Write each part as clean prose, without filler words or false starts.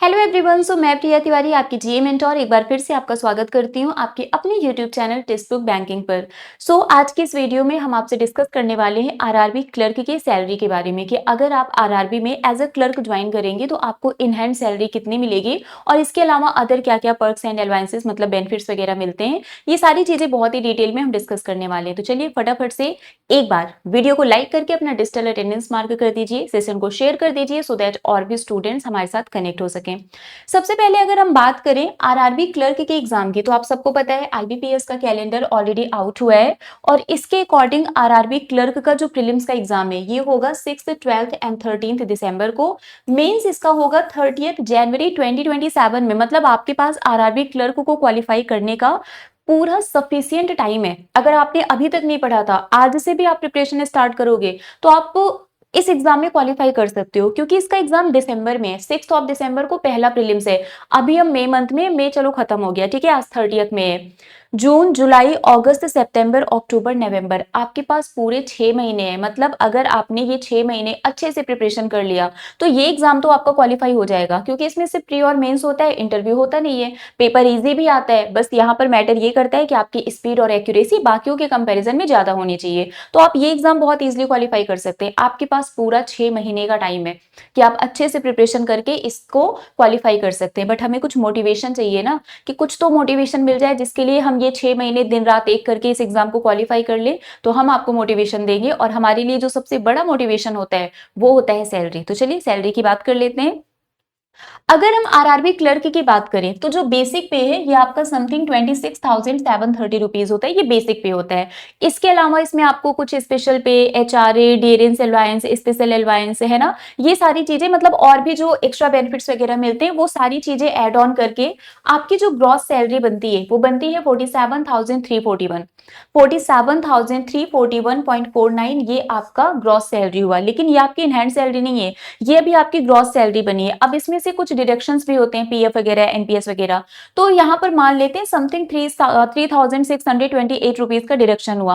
Hello everyone. मैं प्रिया तिवारी आपकी जीए mentor एक बार फिर से आपका स्वागत करती हूं आपके अपने यूट्यूब चैनल टेक्स्टबुक बैंकिंग पर। आज की इस वीडियो में हम आपसे डिस्कस करने वाले हैं आरआरबी क्लर्क की सैलरी के बारे में कि अगर आप आरआरबी में एज अ क्लर्क ज्वाइन करेंगे तो आपको इन हैंड सैलरी कितनी मिलेगी और इसके अलावा अदर क्या क्या पर्क्स एंड एडवांसेस मतलब बेनिफिट्स वगैरह मिलते हैं। ये सारी चीजें बहुत ही डिटेल में हम डिस्कस करने वाले हैं। तो चलिए फटाफट से एक बार वीडियो को लाइक करके अपना डिजिटल अटेंडेंस मार्क कर दीजिए, सेशन को शेयर कर दीजिए सो दैट और भी स्टूडेंट्स हमारे साथ कनेक्ट हो सकें। सबसे पहले अगर हम बात करें आरआरबी क्लर्क के एग्जाम की, तो आप सबको पता है आईबीपीएस का कैलेंडर ऑलरेडी आउट हुआ है और इसके अकॉर्डिंग आरआरबी क्लर्क का जो प्रीलिम्स का एग्जाम है ये होगा 6th 12th एंड 13th दिसंबर को। मेंस इसका होगा 30th जनवरी 2027 में। मतलब आपके पास आरआरबी क्लर्क को क्वालिफाई करने का पूरा सफिशियंट टाइम है। अगर आपने अभी तक नहीं पढ़ा था, आज से भी आप प्रिपरेशन स्टार्ट करोगे तो आप इस एग्जाम में क्वालिफाई कर सकते हो, क्योंकि इसका एग्जाम दिसंबर में है। 6 दिसंबर को पहला प्रीलिम्स है। अभी हम मई मंथ में, मई चलो खत्म हो गया, ठीक है, आज 30th में है। जून जुलाई अगस्त सितंबर अक्टूबर नवंबर, आपके पास पूरे 6 महीने हैं। मतलब अगर आपने ये 6 महीने अच्छे से प्रिपरेशन कर लिया तो ये एग्जाम तो आपका क्वालिफाई हो जाएगा, क्योंकि इसमें सिर्फ प्री और मेंस होता है, इंटरव्यू होता नहीं है। पेपर इजी भी आता है, बस यहाँ पर मैटर ये करता है कि आपकी स्पीड और एक्यूरेसी बाकियों के कंपेरिजन में ज्यादा होनी चाहिए। तो आप ये एग्जाम बहुत इजीली क्वालिफाई कर सकते हैं। आपके पास पूरा 6 महीने का टाइम है कि आप अच्छे से प्रिपरेशन करके इसको क्वालिफाई कर सकते हैं। बट हमें कुछ मोटिवेशन चाहिए ना, कि कुछ तो मोटिवेशन मिल जाए जिसके लिए हम ये 6 महीने दिन रात एक करके इस एग्जाम को क्वालिफाई कर ले। तो हम आपको मोटिवेशन देंगे और हमारे लिए जो सबसे बड़ा मोटिवेशन होता है वो होता है सैलरी। तो चलिए सैलरी की बात कर लेते हैं। अगर हम आरआरबी क्लर्क की बात करें तो जो बेसिक पे है ये आपका समथिंग 26,730 रुपीज होता है। ये बेसिक पे होता है। इसके अलावा इसमें आपको कुछ स्पेशल पे, HRA, dearness allowance, special allowance है ना, ये सारी चीजें मतलब और भी जो एक्स्ट्रा बेनिफिट्स वगैरह मिलते हैं वो सारी चीजें एड ऑन करके आपकी जो ग्रॉस सैलरी बनती है वो बनती है 47,341। 47,341.49 ये आपका ग्रॉस सैलरी हुआ। लेकिन ये आपकी इन हैंड सैलरी नहीं है, ये भी आपकी ग्रॉस सैलरी बनी है। अब इसमें से कुछ डिडक्शंस भी होते हैं, पीएफ वगैरह, एनपीएस वगैरह। तो यहाँ पर मान लेते हैं समथिंग 3,628 रुपीज का डिडक्शन हुआ।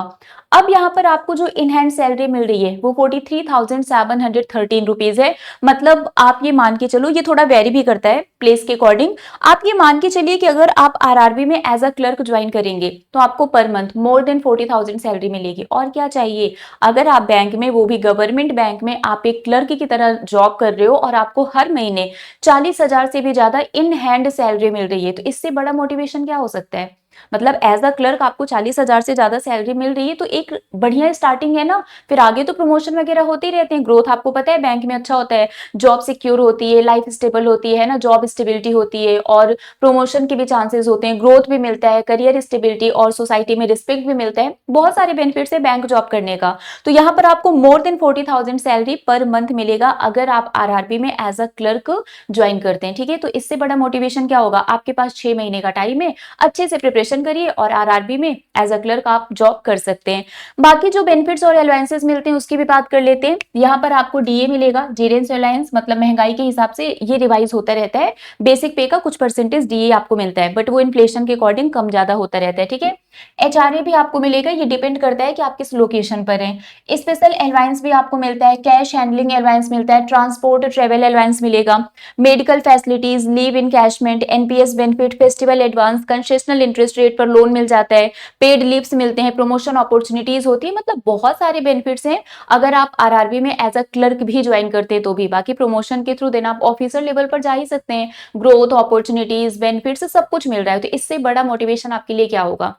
अब यहाँ पर आपको जो इन हैंड सैलरी मिल रही है वो 43,713 रुपीज है। मतलब आप ये मान के चलो, ये थोड़ा वेरी भी करता है प्लेस के अकॉर्डिंग। आप ये मान के चलिए कि अगर आप आरआरबी में एज अ क्लर्क ज्वाइन करेंगे तो आपको per month more than 40,000 salary मिलेगी। और क्या चाहिए। अगर आप बैंक में, वो भी गवर्नमेंट बैंक में, आप एक क्लर्क की तरह जॉब कर रहे हो और आपको हर महीने 40,000 से भी ज्यादा इन हैंड सैलरी मिल रही है, तो इससे बड़ा मोटिवेशन क्या हो सकता है। मतलब एज अ क्लर्क आपको 40,000 से ज्यादा सैलरी मिल रही है तो एक बढ़िया स्टार्टिंग है ना। फिर आगे तो प्रमोशन वगैरह होते ही रहते हैं, ग्रोथ आपको पता है बैंक में अच्छा होता है, जॉब सिक्योर होती है, लाइफ स्टेबल होती है ना, जॉब स्टेबिलिटी होती है और प्रमोशन के भी चांसेस होते हैं, ग्रोथ भी मिलता है, करियर स्टेबिलिटी और सोसाइटी में रिस्पेक्ट भी मिलता है। बहुत सारे बेनिफिट्स है बैंक जॉब करने का। तो यहाँ पर आपको more than 40,000 salary per month मिलेगा अगर आप आरआरबी में एज अ क्लर्क ज्वाइन करते हैं, ठीक है। तो इससे बड़ा मोटिवेशन क्या होगा। आपके पास 6 महीने का टाइम है, अच्छे से प्रिपरेशन करिए और आरआरबी में एज अ क्लर्क आप जॉब कर सकते हैं। बाकी जो बेनिफिट्स और अलाउंसेस मिलते हैं उसकी भी बात कर लेते हैं। यहाँ पर आपको डीए मिलेगा, डियरेंस अलाउंस, मतलब महंगाई के हिसाब से ये रिवाइज होता रहता है। बेसिक पे का कुछ परसेंटेज डीए आपको मिलता है, बट वो इन्फ्लेशन के अकॉर्डिंग कम ज्यादा होता रहता है, ठीक है। एचआरए भी आपको मिलेगा, ये डिपेंड करता है कि आप किस लोकेशन पर हैं। स्पेशल अलाउंस भी आपको मिलता है, कैश हैंडलिंग अलाउंस मिलता है, ट्रांसपोर्ट ट्रेवल अलाउंस मिलेगा, medical facilities, leave encashment, NPS benefit, festival advance, concessional interest rate पर लोन मिल जाता है, पेड लीव्स मिलते हैं, प्रमोशन अपॉर्चुनिटीज होती है। मतलब बहुत सारे बेनिफिट्स हैं अगर आप आरआरबी में एज अ क्लर्क भी ज्वाइन करते हैं तो भी। बाकी प्रमोशन के थ्रू देना आप ऑफिसर लेवल पर जा ही सकते हैं। ग्रोथ अपॉर्चुनिटीज, बेनिफिट्स सब कुछ मिल रहा है, तो इससे बड़ा मोटिवेशन आपके लिए क्या होगा।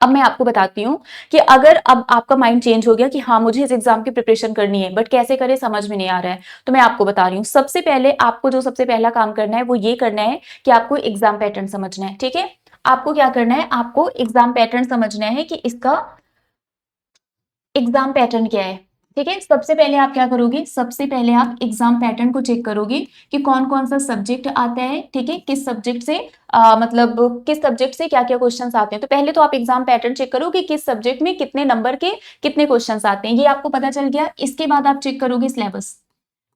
अब मैं आपको बताती हूँ कि अगर अब आपका माइंड चेंज हो गया कि हाँ मुझे इस एग्जाम की प्रिपरेशन करनी है बट कैसे करें समझ में नहीं आ रहा है, तो मैं आपको बता रही हूँ। सबसे पहले आपको जो सबसे पहला काम करना है वो ये करना है कि आपको एग्जाम पैटर्न समझना है, ठीक है। आपको क्या करना है, आपको एग्जाम पैटर्न समझना है कि इसका एग्जाम पैटर्न क्या है, ठीक है। सबसे पहले आप क्या करोगे, सबसे पहले आप एग्जाम पैटर्न को चेक करोगे कि कौन कौन सा सब्जेक्ट आता है, ठीक है, किस सब्जेक्ट से मतलब किस सब्जेक्ट से क्या क्या क्वेश्चंस आते हैं। तो पहले तो आप एग्जाम पैटर्न चेक करो कि किस सब्जेक्ट में कितने नंबर के कितने क्वेश्चंस आते हैं, ये आपको पता चल गया। इसके बाद आप चेक करोगे सिलेबस,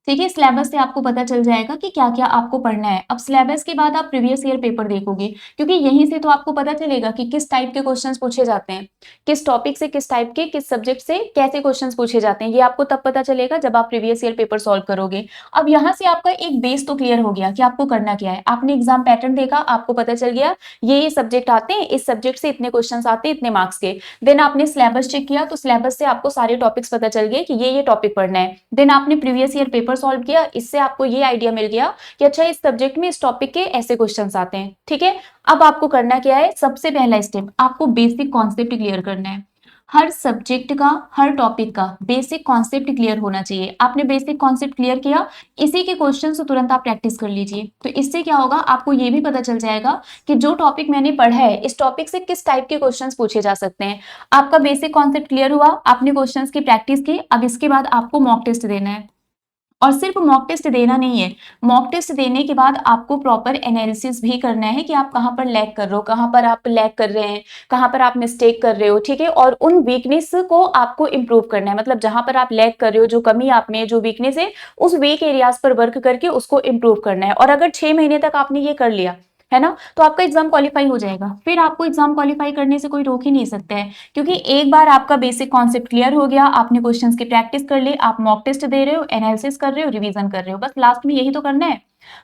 ठीक है, सिलेबस से आपको पता चल जाएगा कि क्या-क्या आपको पढ़ना है। अब सिलेबस के बाद आप प्रीवियस ईयर पेपर देखोगे, क्योंकि यहीं से तो आपको पता चलेगा कि किस टाइप के क्वेश्चंस पूछे जाते हैं, किस टॉपिक से, किस टाइप के, किस सब्जेक्ट से कैसे क्वेश्चंस पूछे जाते हैं। ये आपको तब पता चलेगा जब आप प्रीवियस ईयर पेपर सॉल्व करोगे। अब यहाँ से आपका एक बेस तो क्लियर हो गया कि आपको करना क्या है। आपने एग्जाम पैटर्न देखा, आपको पता चल गया ये सब्जेक्ट आते हैं, इस सब्जेक्ट से इतने क्वेश्चन आते हैं, इतने मार्क्स के। देन आपने सिलेबस चेक किया, तो सिलेबस से आपको सारे टॉपिक्स पता चल गए कि ये टॉपिक पढ़ना है। देन आपने प्रीवियस ईयर पेपर सॉल्व किया, इससे आपको ये आइडिया मिल गया कि अच्छा इस सब्जेक्ट में इस टॉपिक के ऐसे क्वेश्चंस आते हैं। ठीक है, अब आपको करना क्या है, सबसे पहला स्टेप आपको बेसिक कॉन्सेप्ट क्लियर करना है। हर सब्जेक्ट का, हर टॉपिक का बेसिक कॉन्सेप्ट क्लियर होना चाहिए। आपने बेसिक कॉन्सेप्ट क्लियर किया, इसी के क्वेश्चन से तुरंत आप प्रैक्टिस कर लीजिए। तो इससे क्या होगा, आपको ये भी पता चल जाएगा कि जो टॉपिक मैंने पढ़ा है, इस टॉपिक से किस टाइप के क्वेश्चंस पूछे जा सकते हैं। आपका बेसिक कॉन्सेप्ट क्लियर हुआ, आपने क्वेश्चंस की प्रैक्टिस की। अब इसके बाद आपको मॉक टेस्ट देना है, और सिर्फ मॉक टेस्ट देना नहीं है, मॉक टेस्ट देने के बाद आपको प्रॉपर एनालिसिस भी करना है कि आप कहां पर लैग कर रहे हो, कहां पर आप लैग कर रहे हैं, कहां पर आप मिस्टेक कर रहे हो। ठीक है, और उन वीकनेस को आपको इंप्रूव करना है, मतलब जहां पर आप लैग कर रहे हो, जो कमी आप में, जो वीकनेस है, उस वीक एरियाज पर वर्क करके उसको इंप्रूव करना है। और अगर 6 महीने तक आपने ये कर लिया है ना, तो आपका एग्जाम क्वालिफाई हो जाएगा। फिर आपको एग्जाम क्वालिफाई करने से कोई रोक ही नहीं सकता है, क्योंकि एक बार आपका बेसिक कॉन्सेप्ट क्लियर हो गया, आपने क्वेश्चंस की प्रैक्टिस कर ली, आप मॉक टेस्ट दे रहे हो, एनालिसिस कर रहे हो, रिवीजन कर रहे हो, बस लास्ट में यही तो करना है।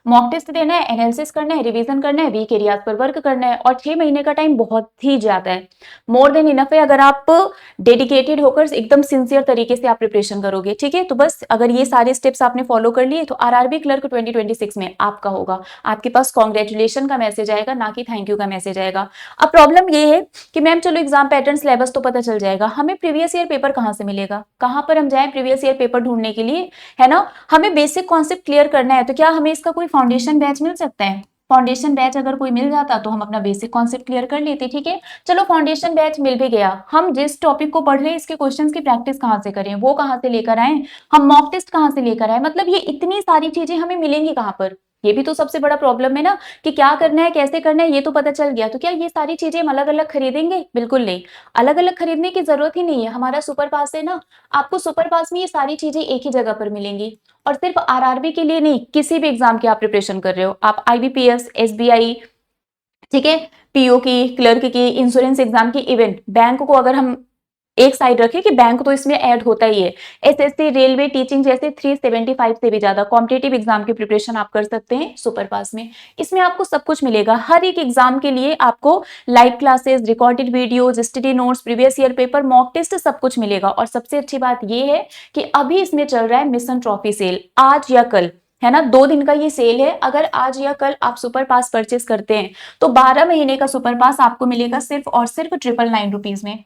मॉक टेस्ट देना है, एनालिसिस करना है, रिवीजन करना है, वीक एरियाज पर वर्क करना है। और 6 महीने का टाइम बहुत ही ज्यादा है, मोर देन इनफ है, अगर आप डेडिकेटेड होकर एकदम सिंसियर तरीके से आप प्रिपरेशन करोगे। ठीक है, तो बस अगर ये सारे स्टेप्स आपने फॉलो कर लिए, तो आरआरबी क्लर्क 2026 में आपका होगा। आपके पास कॉन्ग्रेचुलेशन का मैसेज आएगा, ना कि थैंक यू का मैसेज आएगा। अब प्रॉब्लम ये है कि मैम चलो एग्जाम पैटर्न सिलेबस तो पता चल जाएगा, हमें प्रीवियस ईयर पेपर कहां से मिलेगा, कहां पर हम जाए प्रीवियस ईयर पेपर ढूंढने के लिए, है ना। हमें बेसिक कॉन्सेप्ट क्लियर करना है, तो क्या हमें इसका कोई फाउंडेशन बैच मिल सकता है? फाउंडेशन बैच अगर कोई मिल जाता तो हम अपना बेसिक कॉन्सेप्ट क्लियर कर लेते। ठीक है, चलो फाउंडेशन बैच मिल भी गया, हम जिस टॉपिक को पढ़ रहे हैं इसके क्वेश्चंस की प्रैक्टिस कहां से करें, वो कहां से लेकर आए, हम मॉक टेस्ट कहां से लेकर आए, मतलब ये इतनी सारी चीजें हमें मिलेंगी कहां पर, ये भी तो सबसे बड़ा प्रॉब्लम है ना, कि क्या करना है, कैसे करना है, ये तो पता चल गया, तो क्या ये सारी चीजें हम अलग अलग खरीदेंगे? बिल्कुल नहीं, अलग अलग खरीदने की जरूरत ही नहीं है। हमारा सुपर पास है ना, आपको सुपर पास में ये सारी चीजें एक ही जगह पर मिलेंगी। और सिर्फ आरआरबी के लिए नहीं, किसी भी एग्जाम की आप प्रिपरेशन कर रहे हो, आप आईबीपीएस, एसबीआई, ठीक है, पीओ की, क्लर्क की, इंश्योरेंस एग्जाम की, इवेंट बैंक को अगर हम एक साइड रखें कि बैंक तो इसमें ऐड होता ही है, एसएससी, रेलवे, टीचिंग जैसे 375 से भी ज्यादा कॉम्पिटिटिव एग्जाम की प्रिपरेशन आप कर सकते हैं सुपर पास में। इसमें आपको सब कुछ मिलेगा, हर एक एग्जाम के लिए आपको live classes, recorded videos, study notes, previous year paper, mock test, सब कुछ मिलेगा। और सबसे अच्छी बात यह है कि अभी इसमें चल रहा है मिशन ट्रॉफी सेल, आज या कल, है ना, 2 दिन का ये सेल है। अगर आज या कल आप सुपर पास परचेस करते हैं, तो 12 महीने का सुपर पास आपको मिलेगा सिर्फ और सिर्फ 999 रुपीज में।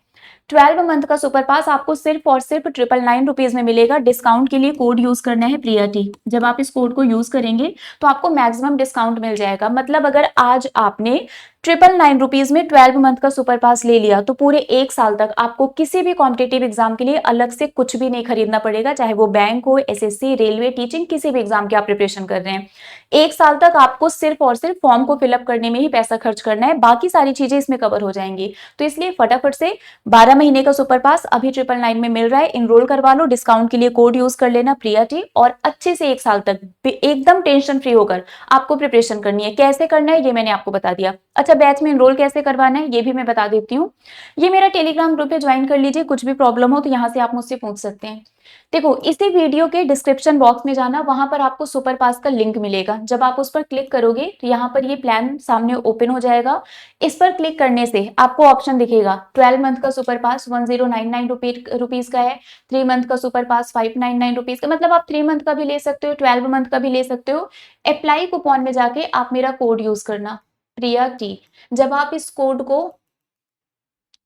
12 मंथ का सुपर पास आपको सिर्फ और सिर्फ 999 रुपीज में मिलेगा। डिस्काउंट के लिए कोड यूज करना है प्रिया टी, जब आप इस कोड को यूज करेंगे तो आपको मैक्सिमम डिस्काउंट मिल जाएगा। मतलब अगर आज आपने 999 रुपीज में 12 मंथ का सुपर पास ले लिया, तो पूरे 1 साल तक आपको किसी भी कॉम्पिटेटिव एग्जाम के लिए अलग से कुछ भी नहीं खरीदना पड़ेगा, चाहे वो बैंक हो, एसएससी, रेलवे, टीचिंग, किसी भी एग्जाम की आप प्रिपरेशन कर रहे हैं। 1 साल तक आपको सिर्फ और सिर्फ फॉर्म को फिलअप करने में ही पैसा खर्च करना है, बाकी सारी चीजें इसमें कवर हो जाएंगी। तो इसलिए फटाफट से 12 महीने का सुपर पास अभी 999 में मिल रहा है, इनरोल करवा लो, डिस्काउंट के लिए कोड यूज कर लेना प्रिया टी, और अच्छे से 1 साल तक एकदम टेंशन फ्री होकर आपको प्रिपरेशन करनी है। कैसे करना है ये मैंने आपको बता दिया। अच्छा, बैच में एनरोल कैसे करवाना है ये भी मैं बता देती हूँ। ये मेरा टेलीग्राम ग्रुप है, ज्वाइन कर लीजिए, कुछ भी प्रॉब्लम हो तो यहाँ से आप मुझसे पूछ सकते हैं। देखो, इसी वीडियो के डिस्क्रिप्शन बॉक्स में जाना, वहां पर आपको सुपर पास का लिंक मिलेगा। जब आप उस पर क्लिक करोगे तो यहाँ पर ये प्लान सामने ओपन हो जाएगा। इस पर क्लिक करने से आपको ऑप्शन दिखेगा, 12 मंथ का सुपर पास 1099 रुपीज का है, 3 मंथ का सुपर पास 599 रुपीज का, मतलब आप 3 मंथ का भी ले सकते हो, 12 मंथ का भी ले सकते हो। अप्लाई कूपन में जाके आप मेरा कोड यूज करना, प्रिया टी। जब आप इस कोड को,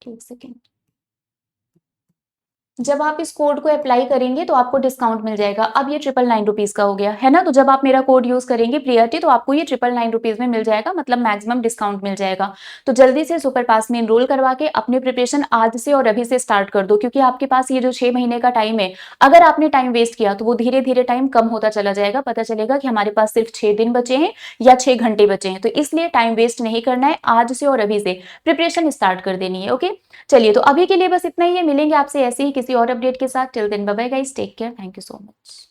एक सेकेंड, जब आप इस कोड को अप्लाई करेंगे तो आपको डिस्काउंट मिल जाएगा। अब ये 999 रुपीज का हो गया है ना, तो जब आप मेरा कोड यूज करेंगे प्रियटी, तो आपको ये 999 रुपीज में मिल जाएगा, मतलब मैक्सिमम डिस्काउंट मिल जाएगा। तो जल्दी से सुपर पास में एनरोल करवा के अपनी प्रिपरेशन आज से और अभी से स्टार्ट कर दो, क्योंकि आपके पास ये जो 6 महीने का टाइम है, अगर आपने टाइम वेस्ट किया तो वो धीरे धीरे टाइम कम होता चला जाएगा। पता चलेगा कि हमारे पास सिर्फ 6 दिन बचे हैं या 6 घंटे बचे हैं। तो इसलिए टाइम वेस्ट नहीं करना है, आज से और अभी से प्रिपरेशन स्टार्ट कर देनी है। ओके, चलिए, तो अभी के लिए बस इतना ही है, मिलेंगे आपसे ऐसे ही किसी और अपडेट के साथ। Till then bye bye guys, take care, thank you so much.